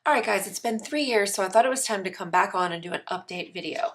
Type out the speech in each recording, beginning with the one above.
All right, guys, it's been 3 years, so I thought it was time to come back on and do an update video.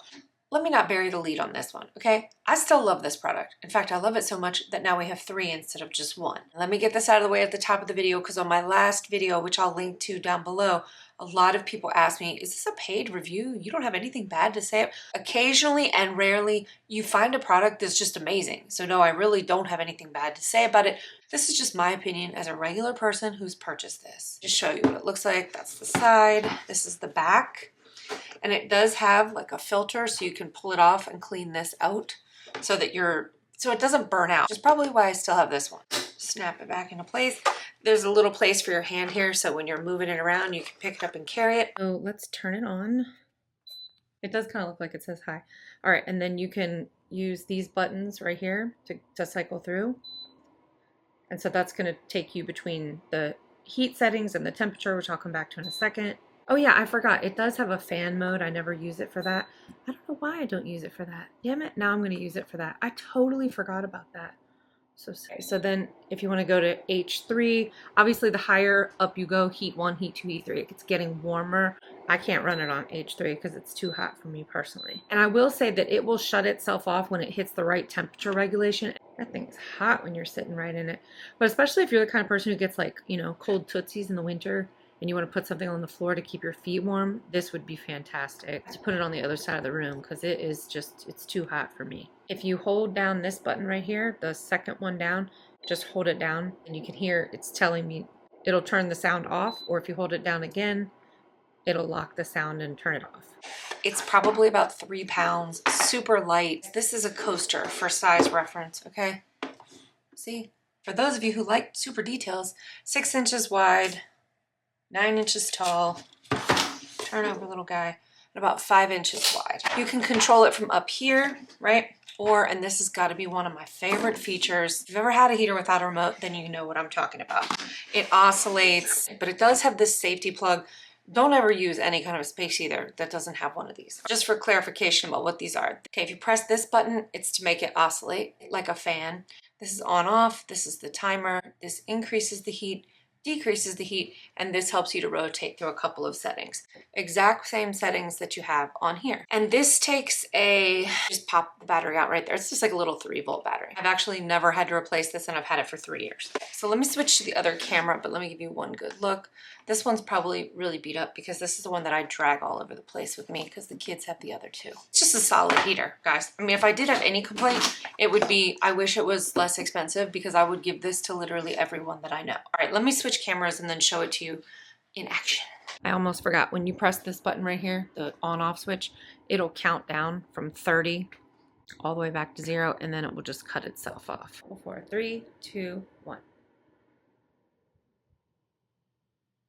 Let me not bury the lead on this one, okay? I still love this product. In fact, I love it so much that now we have 3 instead of just 1. Let me get this out of the way at the top of the video because on my last video, which I'll link to down below, a lot of people ask me, is this a paid review? You don't have anything bad to say? Occasionally and rarely, you find a product that's just amazing. So no, I really don't have anything bad to say about it. This is just my opinion as a regular person who's purchased this. Just show you what it looks like. That's the side. This is the back. And it does have like a filter so you can pull it off and clean this out so that it doesn't burn out. Which is probably why I still have this one. Snap it back into place. There's a little place for your hand here so when you're moving it around you can pick it up and carry it. So let's turn it on. It does kind of look like it says hi. All right, and then you can use these buttons right here to cycle through. And so that's going to take you between the heat settings and the temperature, which I'll come back to in a second. Oh yeah, I forgot. It does have a fan mode. I never use it for that. I don't know why I don't use it for that. Damn it, now I'm going to use it for that. I totally forgot about that. So sorry. So then if you want to go to H3, obviously the higher up you go, heat 1, heat 2, heat 3, it gets getting warmer. I can't run it on H3 because it's too hot for me personally. And I will say that it will shut itself off when it hits the right temperature regulation. That thing's hot when you're sitting right in it. But especially if you're the kind of person who gets like, you know, cold tootsies in the winter and you want to put something on the floor to keep your feet warm, this would be fantastic. To put it on the other side of the room because it is just, it's too hot for me. If you hold down this button right here, the second one down, just hold it down and you can hear it's telling me it'll turn the sound off, or if you hold it down again, it'll lock the sound and turn it off. It's probably about 3 pounds, super light. This is a coaster for size reference, okay? See, for those of you who like super details, 6 inches wide, 9 inches tall, turn over little guy, and about 5 inches wide. You can control it from up here, right? Or, and this has got to be one of my favorite features, if you've ever had a heater without a remote, then you know what I'm talking about. It oscillates, but it does have this safety plug. Don't ever use any kind of space heater that doesn't have one of these. Just for clarification about what these are. Okay, if you press this button, it's to make it oscillate like a fan. This is on off, this is the timer, this increases the heat, decreases the heat, and this helps you to rotate through a couple of settings. Exact same settings that you have on here. And this takes just pop the battery out right there. It's just like a little 3-volt battery. I've actually never had to replace this and I've had it for 3 years. So let me switch to the other camera, but let me give you one good look. This one's probably really beat up because this is the one that I drag all over the place with me because the kids have the other 2. It's just a solid heater, guys. I mean, if I did have any complaint, it would be, I wish it was less expensive because I would give this to literally everyone that I know. All right, let me switch cameras and then show it to you in action. I almost forgot, when you press this button right here, the on-off switch, it'll count down from 30 all the way back to 0, and then it will just cut itself off. 4, 3, 2, 1.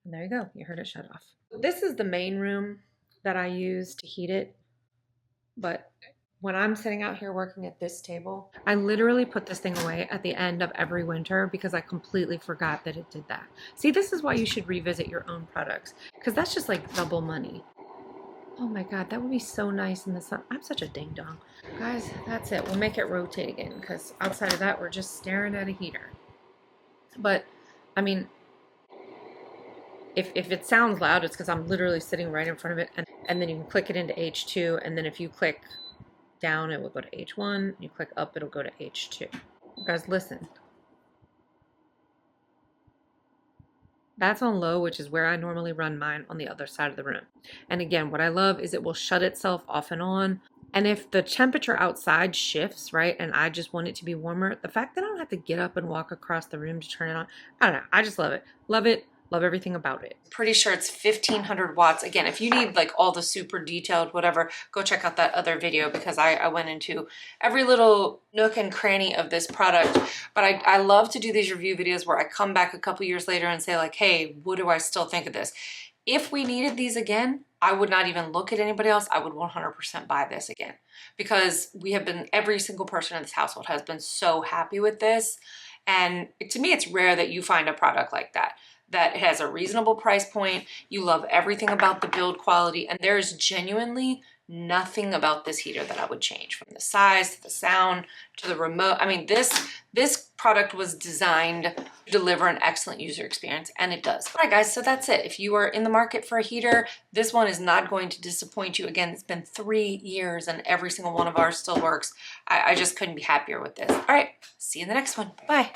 And there you go, you heard it shut off. This is the main room that I use to heat it, but when I'm sitting out here working at this table, I literally put this thing away at the end of every winter because I completely forgot that it did that. See, this is why you should revisit your own products because that's just like double money. Oh my God, that would be so nice in the sun. I'm such a ding dong. Guys, that's it. We'll make it rotate again because outside of that, we're just staring at a heater. But I mean, if it sounds loud, it's because I'm literally sitting right in front of it. And then you can click it into H2. And then if you click down, it will go to H1. You click up, it'll go to H2. You guys, listen. That's on low, which is where I normally run mine on the other side of the room. And again, what I love is it will shut itself off and on. And if the temperature outside shifts, right, and I just want it to be warmer, the fact that I don't have to get up and walk across the room to turn it on, I don't know. I just love it. Love it. Love everything about it. Pretty sure it's 1500 watts. Again, if you need like all the super detailed whatever, go check out that other video because I went into every little nook and cranny of this product. But I love to do these review videos where I come back a couple years later and say like, hey, what do I still think of this? If we needed these again, I would not even look at anybody else. I would 100% buy this again because every single person in this household has been so happy with this. And to me, it's rare that you find a product like that has a reasonable price point. You love everything about the build quality, and there is genuinely Nothing about this heater that I would change, from the size to the sound to the remote. I mean, this product was designed to deliver an excellent user experience, and it does. All right, guys, so that's it. If you are in the market for a heater, this one is not going to disappoint you. Again, it's been 3 years and every single one of ours still works. I just couldn't be happier with this. All right, see you in the next one. Bye.